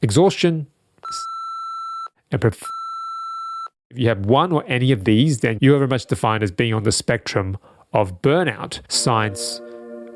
exhaustion, and if you have one or any of these, then you are very much defined as being on the spectrum of burnout. Science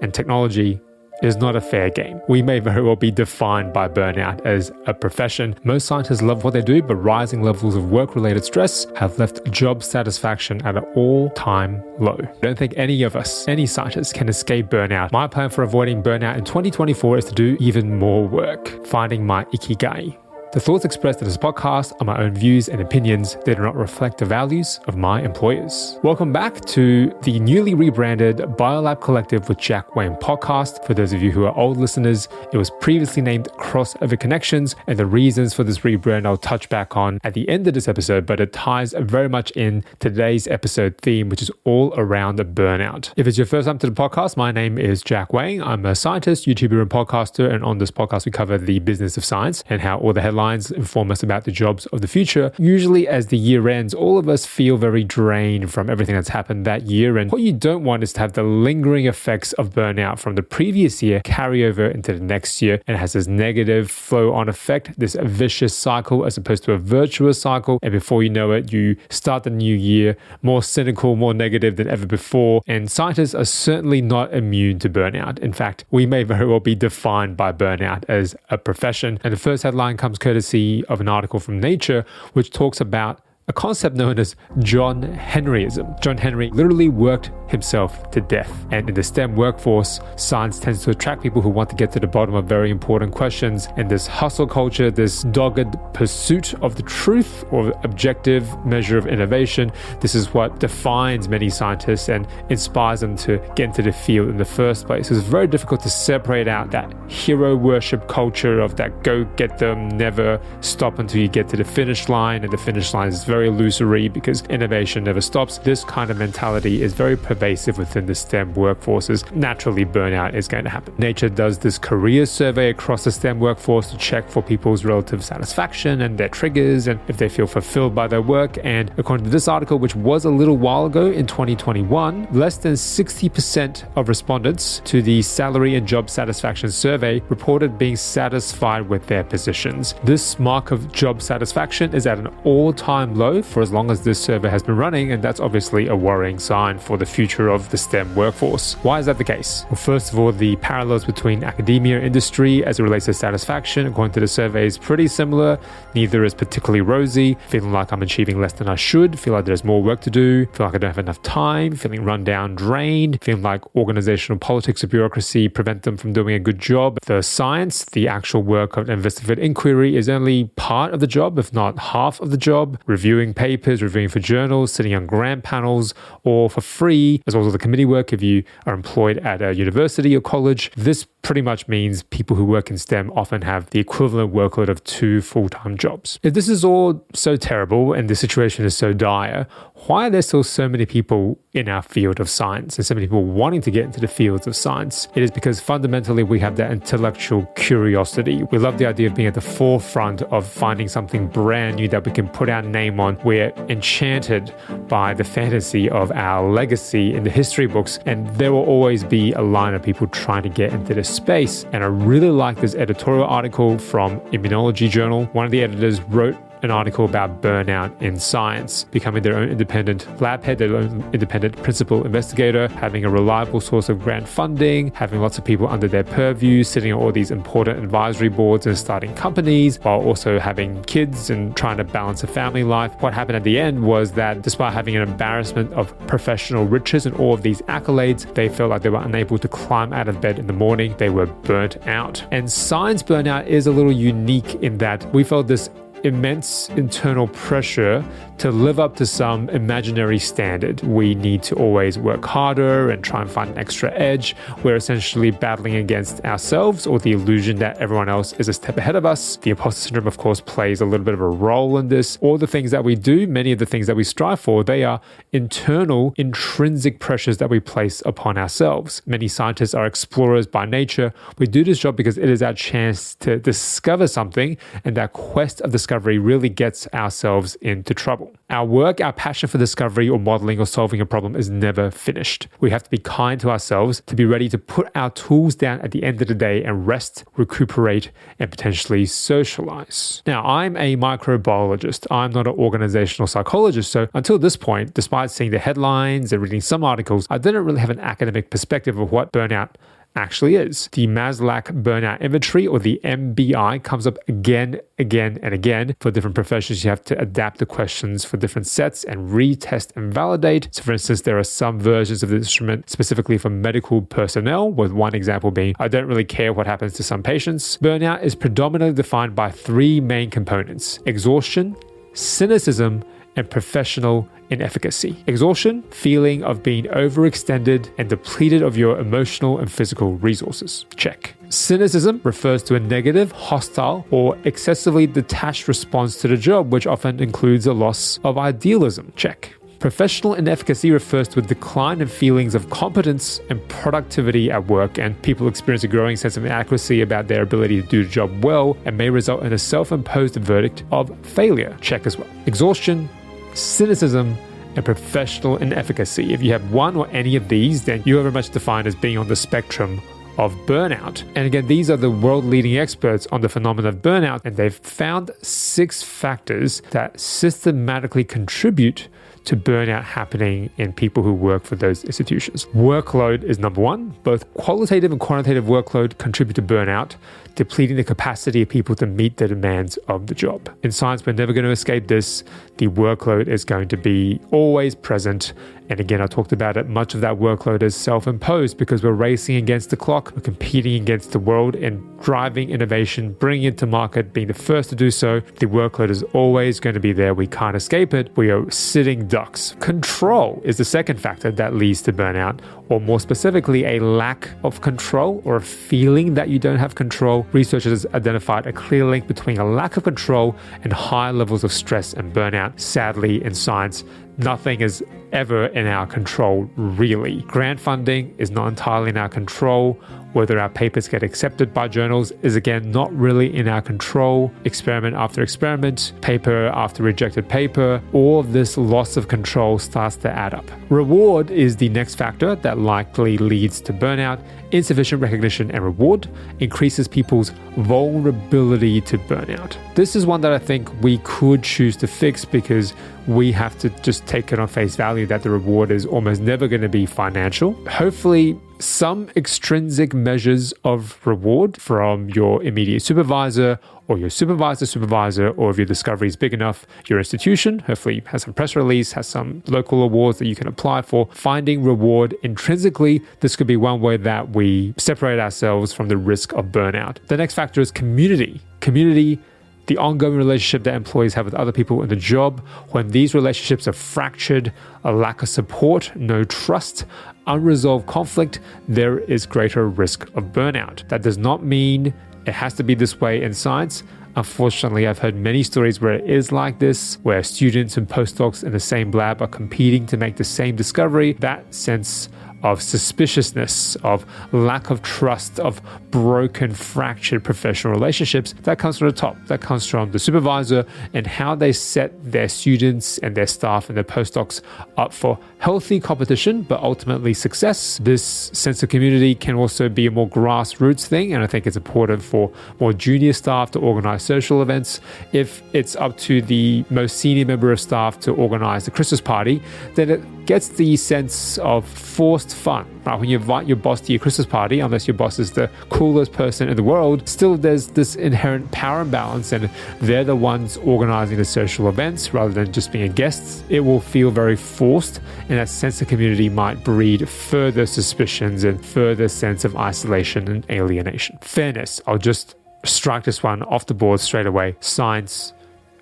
and technology is not a fair game. We may very well be defined by burnout as a profession. Most scientists love what they do, but rising levels of work-related stress have left job satisfaction at an all-time low. I don't think any of us, any scientists, can escape burnout. My plan for avoiding burnout in 2024 is to do even more work, finding my Ikigai. The thoughts expressed in this podcast are my own views and opinions. They do not reflect the values of my employers. Welcome back to the newly rebranded Biolab Collective with Jack Wang podcast. For those of you who are old listeners, it was previously named Crossover Connections, and the reasons for this rebrand I'll touch back on at the end of this episode, but it ties very much in today's episode theme, which is all around burnout. If it's your first time to the podcast, my name is Jack Wang. I'm a scientist, YouTuber, and podcaster, and on this podcast we cover the business of science and how all the headlines inform us about the jobs of the future. Usually as the year ends, all of us feel very drained from everything that's happened that year, and what you don't want is to have the lingering effects of burnout from the previous year carry over into the next year, and it has this negative flow-on effect, this vicious cycle as opposed to a virtuous cycle, and before you know it, you start the new year more cynical, more negative than ever before, and scientists are certainly not immune to burnout. In fact, we may very well be defined by burnout as a profession, and the first headline comes courtesy of an article from Nature, which talks about a concept known as John Henryism. John Henry literally worked himself to death. And in the STEM workforce, science tends to attract people who want to get to the bottom of very important questions. And this hustle culture, this dogged pursuit of the truth or objective measure of innovation, this is what defines many scientists and inspires them to get into the field in the first place. It's very difficult to separate out that hero worship culture of that go get them, never stop until you get to the finish line. And the finish line is very illusory because innovation never stops. This kind of mentality is very pervasive within the STEM workforces. Naturally, burnout is going to happen. Nature does this career survey across the STEM workforce to check for people's relative satisfaction and their triggers and if they feel fulfilled by their work. And according to this article, which was a little while ago in 2021, less than 60% of respondents to the salary and job satisfaction survey reported being satisfied with their positions. This mark of job satisfaction is at an all-time low for as long as this survey has been running, and that's obviously a worrying sign for the future of the STEM workforce. Why is that the case? Well, first of all, the parallels between academia and industry as it relates to satisfaction, according to the survey, is pretty similar. Neither is particularly rosy. Feeling like I'm achieving less than I should, feel like there's more work to do, feel like I don't have enough time, feeling run down, drained, feeling like organizational politics or bureaucracy prevent them from doing a good job. The science, the actual work of investigative inquiry, is only part of the job, if not half of the job. Reviewing papers, reviewing for journals, sitting on grant panels, or for free, as well as the committee work if you are employed at a university or college. This pretty much means people who work in STEM often have the equivalent workload of 2 full-time jobs. If this is all so terrible and the situation is so dire, why are there still so many people in our field of science and so many people wanting to get into the fields of science? It is because fundamentally we have that intellectual curiosity. We love the idea of being at the forefront of finding something brand new that we can put our name on. We're enchanted by the fantasy of our legacy in the history books, and there will always be a line of people trying to get into this space. And I really like this editorial article from Immunology Journal. One of the editors wrote an article about burnout in science, becoming their own independent lab head, their own independent principal investigator, having a reliable source of grant funding, having lots of people under their purview, sitting on all these important advisory boards and starting companies, while also having kids and trying to balance a family life. What happened at the end was that despite having an embarrassment of professional riches and all of these accolades, they felt like they were unable to climb out of bed in the morning. They were burnt out. And science burnout is a little unique in that we felt this immense internal pressure to live up to some imaginary standard. We need to always work harder and try and find an extra edge. We're essentially battling against ourselves or the illusion that everyone else is a step ahead of us. The imposter syndrome, of course, plays a little bit of a role in this. All the things that we do, many of the things that we strive for, they are internal, intrinsic pressures that we place upon ourselves. Many scientists are explorers by nature. We do this job because it is our chance to discover something, and that quest of discovery really gets ourselves into trouble. cycle. Our work, our passion for discovery or modeling or solving a problem is never finished. We have to be kind to ourselves to be ready to put our tools down at the end of the day and rest, recuperate, and potentially socialize. Now, I'm a microbiologist. I'm not an organizational psychologist. So until this point, despite seeing the headlines and reading some articles, I didn't really have an academic perspective of what burnout actually is. The Maslach Burnout Inventory, or the MBI, comes up again and again. For different professions, you have to adapt the questions for different sets and retest and validate. So for instance, there are some versions of the instrument specifically for medical personnel, with one example being, I don't really care what happens to some patients. Burnout is predominantly defined by three main components: exhaustion, cynicism, and professional inefficacy. Exhaustion, feeling of being overextended and depleted of your emotional and physical resources. Check. Cynicism refers to a negative, hostile, or excessively detached response to the job, which often includes a loss of idealism. Check. Professional inefficacy refers to a decline in feelings of competence and productivity at work, and people experience a growing sense of inadequacy about their ability to do the job well and may result in a self-imposed verdict of failure. Check as well. Exhaustion, cynicism, and professional inefficacy. If you have one or any of these, then you are very much defined as being on the spectrum of burnout. And again, these are the world-leading experts on the phenomenon of burnout, and they've found 6 factors that systematically contribute to burnout happening in people who work for those institutions. Workload is number one. Both qualitative and quantitative workload contribute to burnout, depleting the capacity of people to meet the demands of the job. In science, we're never going to escape this. The workload is going to be always present. And again, I talked about it. Much of that workload is self-imposed because we're racing against the clock. We're competing against the world and driving innovation, bringing it to market, being the first to do so. The workload is always going to be there. We can't escape it. We are sitting ducks. Control is the second factor that leads to burnout, or more specifically, a lack of control or a feeling that you don't have control. Researchers identified a clear link between a lack of control and high levels of stress and burnout. Sadly, in science, nothing is ever in our control, really. Grant funding is not entirely in our control. Whether our papers get accepted by journals is again not really in our control. Experiment after experiment, paper after rejected paper, all of this loss of control starts to add up. Reward is the next factor that likely leads to burnout. Insufficient recognition and reward increases people's vulnerability to burnout. This is one that I think we could choose to fix, because we have to just take it on face value that the reward is almost never going to be financial. Hopefully, some extrinsic measures of reward from your immediate supervisor or your supervisor, or if your discovery is big enough, your institution hopefully has some press release, has some local awards that you can apply for. Finding reward intrinsically, this could be one way that we separate ourselves from the risk of burnout. The next factor is community. Community, the ongoing relationship that employees have with other people in the job. When these relationships are fractured, a lack of support, no trust, unresolved conflict, there is greater risk of burnout. That does not mean it has to be this way in science. Unfortunately, I've heard many stories where it is like this, where students and postdocs in the same lab are competing to make the same discovery. That sense of suspiciousness, of lack of trust, of broken, fractured professional relationships, that comes from the top. That comes from the supervisor and how they set their students and their staff and their postdocs up for healthy competition, but ultimately success. This sense of community can also be a more grassroots thing, and I think it's important for more junior staff to organize social events. If it's up to the most senior member of staff to organize the Christmas party, then it gets the sense of forced fun. Right? When you invite your boss to your Christmas party, unless your boss is the coolest person in the world, still there's this inherent power imbalance, and they're the ones organizing the social events rather than just being guests. It will feel very forced, and that sense of community might breed further suspicions and further sense of isolation and alienation. Fairness, I'll just strike this one off the board straight away. Science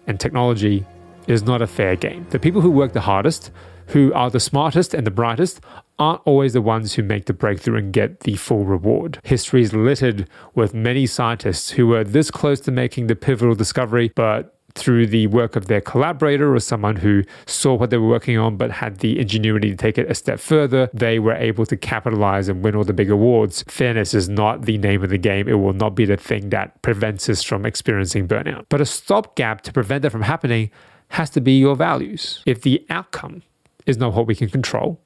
and technology is not a fair game. The people who work the hardest, who are the smartest and the brightest, aren't always the ones who make the breakthrough and get the full reward. History is littered with many scientists who were this close to making the pivotal discovery, but through the work of their collaborator or someone who saw what they were working on but had the ingenuity to take it a step further, they were able to capitalize and win all the big awards. Fairness is not the name of the game. It will not be the thing that prevents us from experiencing burnout. But a stopgap to prevent that from happening has to be your values. If the outcome is not what we can control,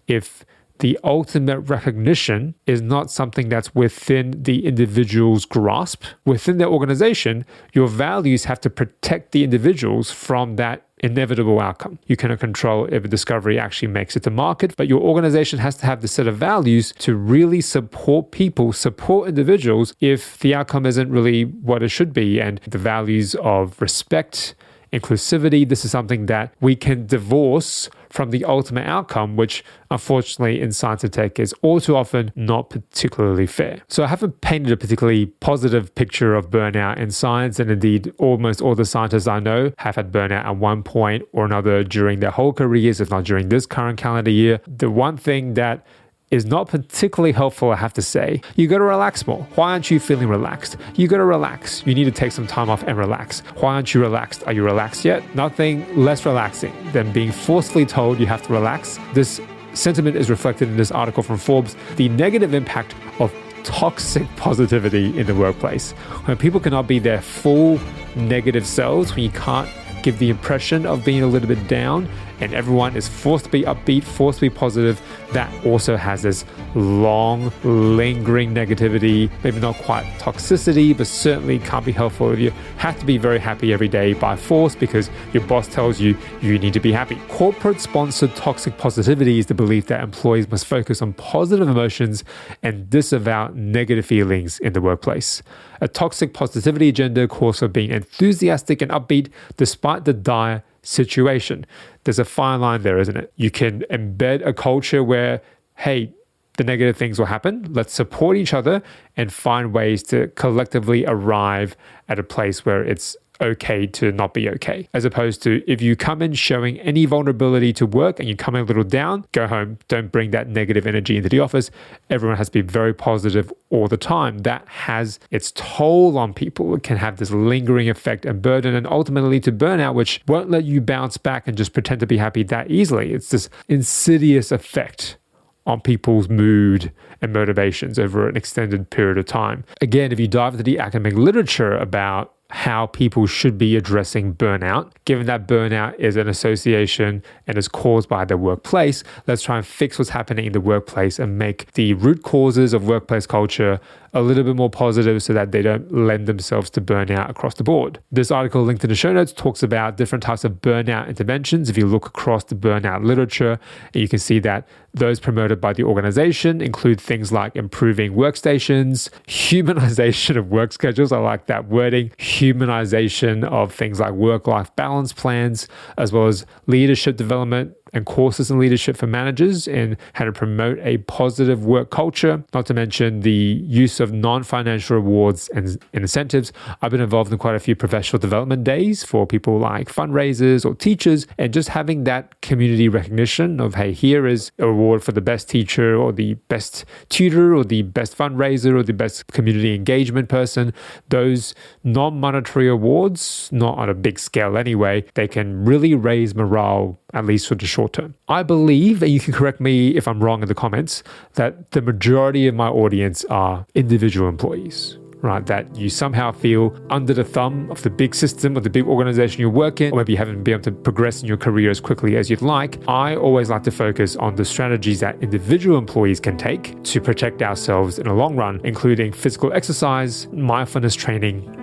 if the ultimate recognition is not something that's within the individual's grasp, within their organization, your values have to protect the individuals from that inevitable outcome. You cannot control if a discovery actually makes it to market, but your organization has to have the set of values to really support people, support individuals if the outcome isn't really what it should be. And the values of respect, inclusivity, this is something that we can divorce from the ultimate outcome, which unfortunately in science and tech is all too often not particularly fair. So I haven't painted a particularly positive picture of burnout in science, and indeed almost all the scientists I know have had burnout at one point or another during their whole careers, if not during this current calendar year. The one thing that is not particularly helpful, I have to say. You got to relax more. Why aren't you feeling relaxed? You got to relax. You need to take some time off and relax. Why aren't you relaxed? Are you relaxed yet? Nothing less relaxing than being forcefully told you have to relax. This sentiment is reflected in this article from Forbes, the negative impact of toxic positivity in the workplace. When people cannot be their full negative selves, when you can't give the impression of being a little bit down, and everyone is forced to be upbeat, forced to be positive, that also has this long, lingering negativity, maybe not quite toxicity, but certainly can't be helpful if you have to be very happy every day by force because your boss tells you you need to be happy. Corporate-sponsored toxic positivity is the belief that employees must focus on positive emotions and disavow negative feelings in the workplace. A toxic positivity agenda calls for being enthusiastic and upbeat despite the dire situation. There's a fine line there, isn't it? You can embed a culture where, hey, the negative things will happen. Let's support each other and find ways to collectively arrive at a place where it's okay to not be okay. As opposed to if you come in showing any vulnerability to work and you come in a little down, go home. Don't bring that negative energy into the office. Everyone has to be very positive all the time. That has its toll on people. It can have this lingering effect and burden and ultimately to burnout, which won't let you bounce back and just pretend to be happy that easily. It's this insidious effect on people's mood and motivations over an extended period of time. Again, if you dive into the academic literature about how people should be addressing burnout, given that burnout is an association and is caused by the workplace, let's try and fix what's happening in the workplace and make the root causes of workplace culture a little bit more positive so that they don't lend themselves to burnout across the board. This article linked in the show notes talks about different types of burnout interventions. If you look across the burnout literature, you can see that those promoted by the organization include things like improving workstations, humanization of work schedules, I like that wording, humanization of things like work-life balance plans, as well as leadership development and courses in leadership for managers and how to promote a positive work culture, not to mention the use of non-financial rewards and incentives. I've been involved in quite a few professional development days for people like fundraisers or teachers, and just having that community recognition of, hey, here is a reward for the best teacher or the best tutor or the best fundraiser or the best community engagement person. Those non-monetary awards, not on a big scale anyway, they can really raise morale, at least for the short term. I believe, and you can correct me if I'm wrong in the comments, that the majority of my audience are individual employees, right? That you somehow feel under the thumb of the big system or the big organization you work in, or maybe you haven't been able to progress in your career as quickly as you'd like. I always like to focus on the strategies that individual employees can take to protect ourselves in the long run, including physical exercise, mindfulness training,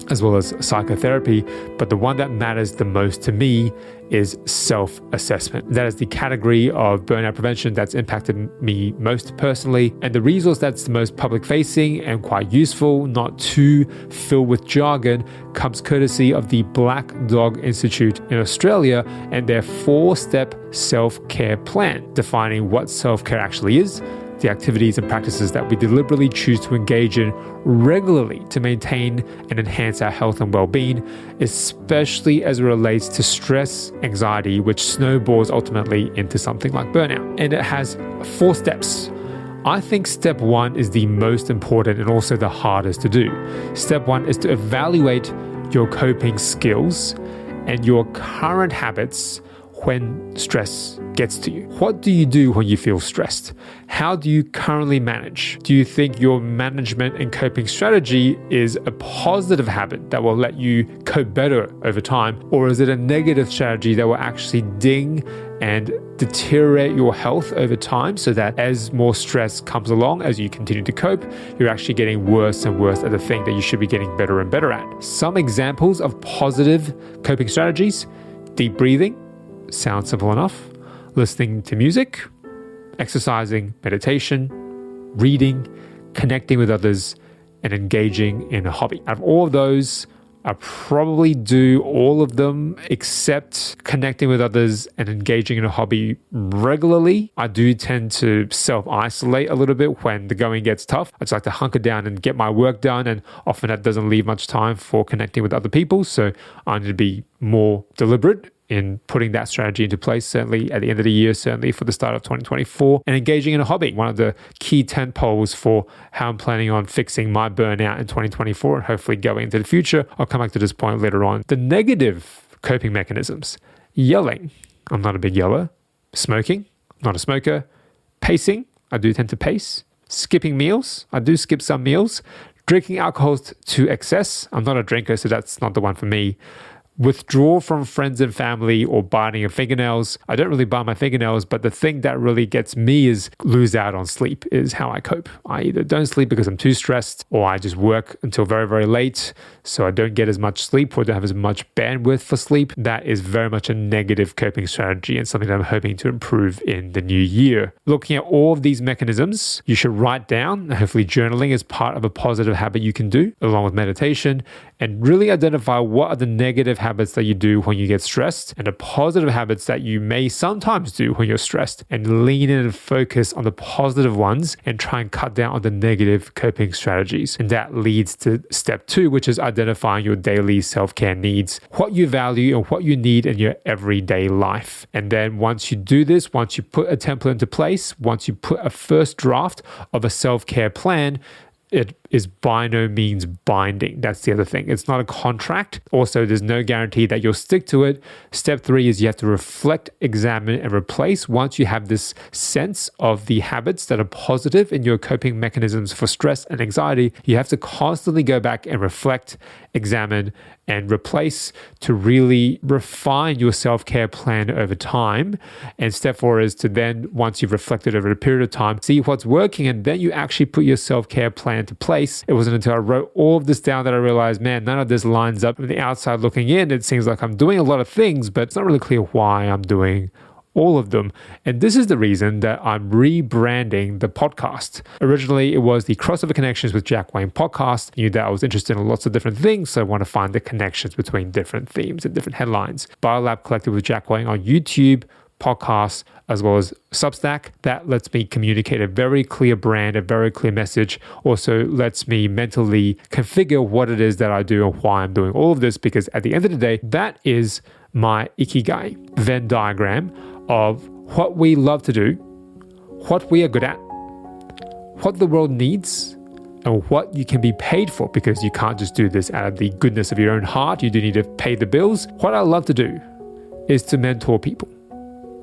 as well as psychotherapy. But the one that matters the most to me is self-assessment. That is the category of burnout prevention that's impacted me most personally. And the resource that's the most public-facing and quite useful, not too filled with jargon, comes courtesy of the Black Dog Institute in Australia and their 4-step self-care plan, defining what self-care actually is, the activities and practices that we deliberately choose to engage in regularly to maintain and enhance our health and well-being, especially as it relates to stress, anxiety, which snowballs ultimately into something like burnout. And it has 4 steps. I think step 1 is the most important and also the hardest to do. Step 1 is to evaluate your coping skills and your current habits when stress gets to you. What do you do when you feel stressed? How do you currently manage? Do you think your management and coping strategy is a positive habit that will let you cope better over time? Or is it a negative strategy that will actually ding and deteriorate your health over time, so that as more stress comes along, as you continue to cope, you're actually getting worse and worse at the thing that you should be getting better and better at? Some examples of positive coping strategies: deep breathing, sounds simple enough; listening to music; exercising, meditation; reading; connecting with others; and engaging in a hobby. Out of all of those, I probably do all of them except connecting with others and engaging in a hobby regularly. I do tend to self-isolate a little bit when the going gets tough. I just like to hunker down and get my work done, and often that doesn't leave much time for connecting with other people. So I need to be more deliberate in putting that strategy into place, certainly at the end of the year, certainly for the start of 2024, and engaging in a hobby. One of the key tent poles for how I'm planning on fixing my burnout in 2024 and hopefully going into the future. I'll come back to this point later on. The negative coping mechanisms: yelling. I'm not a big yeller. Smoking. I'm not a smoker. Pacing. I do tend to pace. Skipping meals. I do skip some meals. Drinking alcohol to excess. I'm not a drinker, so that's not the one for me. Withdraw from friends and family, or biting your fingernails. I don't really bite my fingernails, but the thing that really gets me is lose out on sleep is how I cope. I either don't sleep because I'm too stressed, or I just work until very, very late, so I don't get as much sleep or don't have as much bandwidth for sleep. That is very much a negative coping strategy and something that I'm hoping to improve in the new year. Looking at all of these mechanisms, you should write down. Hopefully journaling is part of a positive habit you can do, along with meditation, and really identify what are the negative habits that you do when you get stressed and the positive habits that you may sometimes do when you're stressed, and lean in and focus on the positive ones and try and cut down on the negative coping strategies. And that leads to step 2, which is identifying your daily self-care needs, what you value and what you need in your everyday life. And then once you do this, once you put a template into place, once you put a first draft of a self-care plan, it is by no means binding. That's the other thing. It's not a contract. Also, there's no guarantee that you'll stick to it. Step 3 is you have to reflect, examine, and replace. Once you have this sense of the habits that are positive in your coping mechanisms for stress and anxiety, you have to constantly go back and reflect, examine, and replace to really refine your self-care plan over time. And step 4 is to then, once you've reflected over a period of time, see what's working, and then you actually put your self-care plan into place. It wasn't until I wrote all of this down that I realized, man, none of this lines up. From the outside looking in, it seems like I'm doing a lot of things, but it's not really clear why I'm doing all of them. And this is the reason that I'm rebranding the podcast. Originally, it was the Crossover Connections with Jack Wang podcast. I knew that I was interested in lots of different things, so I want to find the connections between different themes and different headlines. Biolab Collective with Jack Wang on YouTube, podcasts, as well as Substack. That lets me communicate a very clear brand, a very clear message. Also lets me mentally configure what it is that I do and why I'm doing all of this, because at the end of the day, that is my Ikigai Venn diagram of what we love to do, what we are good at, what the world needs, and what you can be paid for, because you can't just do this out of the goodness of your own heart. You do need to pay the bills. What I love to do is to mentor people,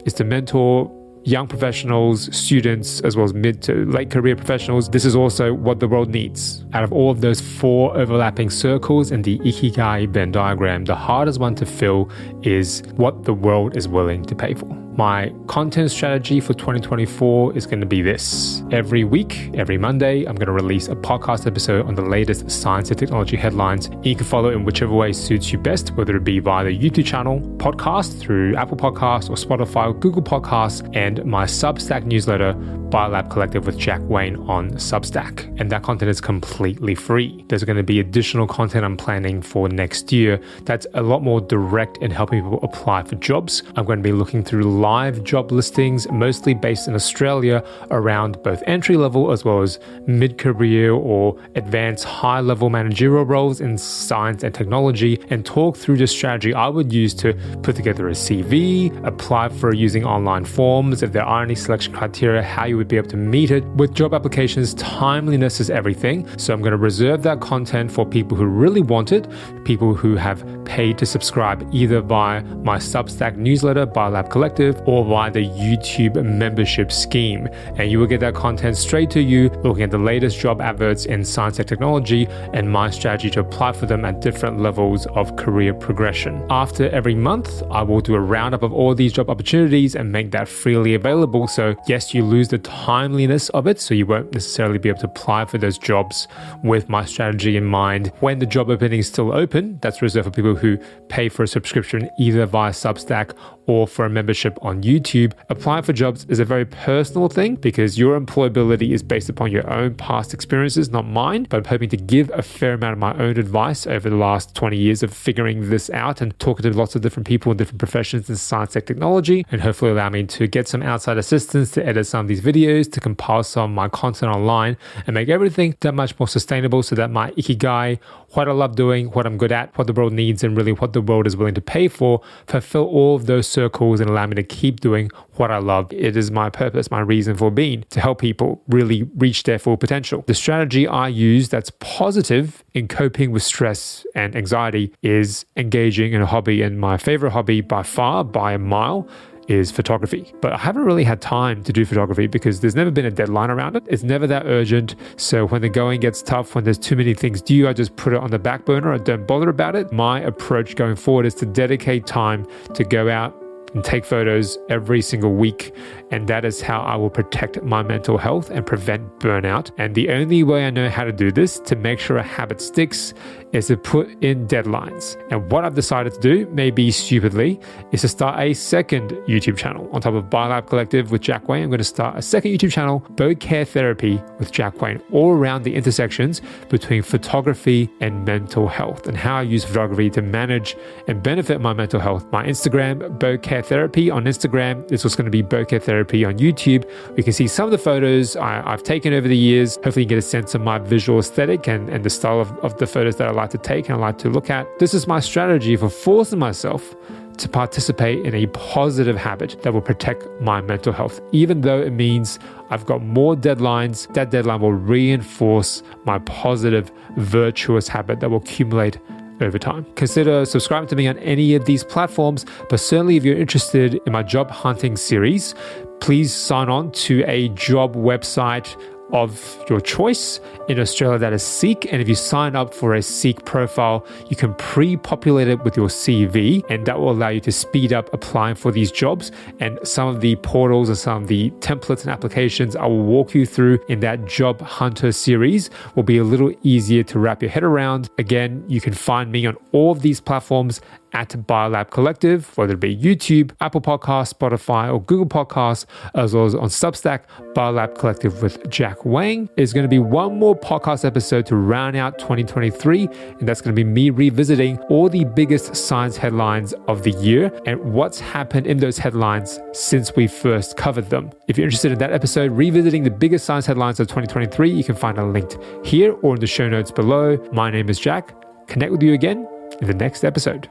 is to mentor young professionals, students, as well as mid to late career professionals. This is also what the world needs. Out of all of those 4 overlapping circles in the Ikigai Venn diagram, the hardest one to fill is what the world is willing to pay for. My content strategy for 2024 is going to be this. Every week, every Monday, I'm going to release a podcast episode on the latest science and technology headlines. You can follow in whichever way suits you best, whether it be via the YouTube channel, podcast through Apple Podcasts or Spotify or Google Podcasts, and my Substack newsletter, Biolab Collective with Jack Wang on Substack. And that content is completely free. There's going to be additional content I'm planning for next year that's a lot more direct in helping people apply for jobs. I'm going to be looking through live job listings, mostly based in Australia, around both entry-level as well as mid-career or advanced high-level managerial roles in science and technology, and talk through the strategy I would use to put together a CV, apply for using online forms, if there are any selection criteria, how you would be able to meet it. With job applications, timeliness is everything. So I'm going to reserve that content for people who really want it, people who have paid to subscribe either via my Substack newsletter, Biolab Collective, or via the YouTube membership scheme. And you will get that content straight to you, looking at the latest job adverts in science and technology and my strategy to apply for them at different levels of career progression. After every month, I will do a roundup of all these job opportunities and make that freely available. So yes, you lose the timeliness of it, so you won't necessarily be able to apply for those jobs with my strategy in mind. When the job opening is still open, that's reserved for people who pay for a subscription either via Substack or for a membership on YouTube. Applying for jobs is a very personal thing because your employability is based upon your own past experiences, not mine, but I'm hoping to give a fair amount of my own advice over the last 20 years of figuring this out and talking to lots of different people in different professions in science and technology, and hopefully allow me to get some outside assistance to edit some of these videos, to compile some of my content online and make everything that much more sustainable so that my Ikigai, what I love doing, what I'm good at, what the world needs, and really what the world is willing to pay for, fulfill all of those circles and allow me to keep doing what I love. It is my purpose, my reason for being, to help people really reach their full potential. The strategy I use that's positive in coping with stress and anxiety is engaging in a hobby, and my favorite hobby by far, by a mile, is photography. But I haven't really had time to do photography because there's never been a deadline around it. It's never that urgent. So when the going gets tough, when there's too many things due, I just put it on the back burner. I don't bother about it. My approach going forward is to dedicate time to go out and take photos every single week. And that is how I will protect my mental health and prevent burnout. And the only way I know how to do this, to make sure a habit sticks, is to put in deadlines. And what I've decided to do, maybe stupidly, is to start a second YouTube channel. On top of Biolab Collective with Jack Wang, I'm going to start a second YouTube channel, Bokeh Therapy with Jack Wang, all around the intersections between photography and mental health, and how I use photography to manage and benefit my mental health. My Instagram, Bokeh Therapy on Instagram. This was going to be Bokeh Therapy on YouTube. We can see some of the photos I've taken over the years. Hopefully you get a sense of my visual aesthetic and the style of the photos that I like to take and I like to look at. This is my strategy for forcing myself to participate in a positive habit that will protect my mental health. Even though it means I've got more deadlines, that deadline will reinforce my positive, virtuous habit that will accumulate over time. Consider subscribing to me on any of these platforms, but certainly if you're interested in my job hunting series, please sign on to a job website of your choice in Australia that is Seek. And if you sign up for a Seek profile, you can pre-populate it with your CV, and that will allow you to speed up applying for these jobs. And some of the portals and some of the templates and applications I will walk you through in that Job Hunter series will be a little easier to wrap your head around. Again, you can find me on all of these platforms at Biolab Collective, whether it be YouTube, Apple Podcasts, Spotify, or Google Podcasts, as well as on Substack, Biolab Collective with Jack Wang. There's going to be one more podcast episode to round out 2023, and that's going to be me revisiting all the biggest science headlines of the year and what's happened in those headlines since we first covered them. If you're interested in that episode, revisiting the biggest science headlines of 2023, you can find it linked here or in the show notes below. My name is Jack. Connect with you again in the next episode.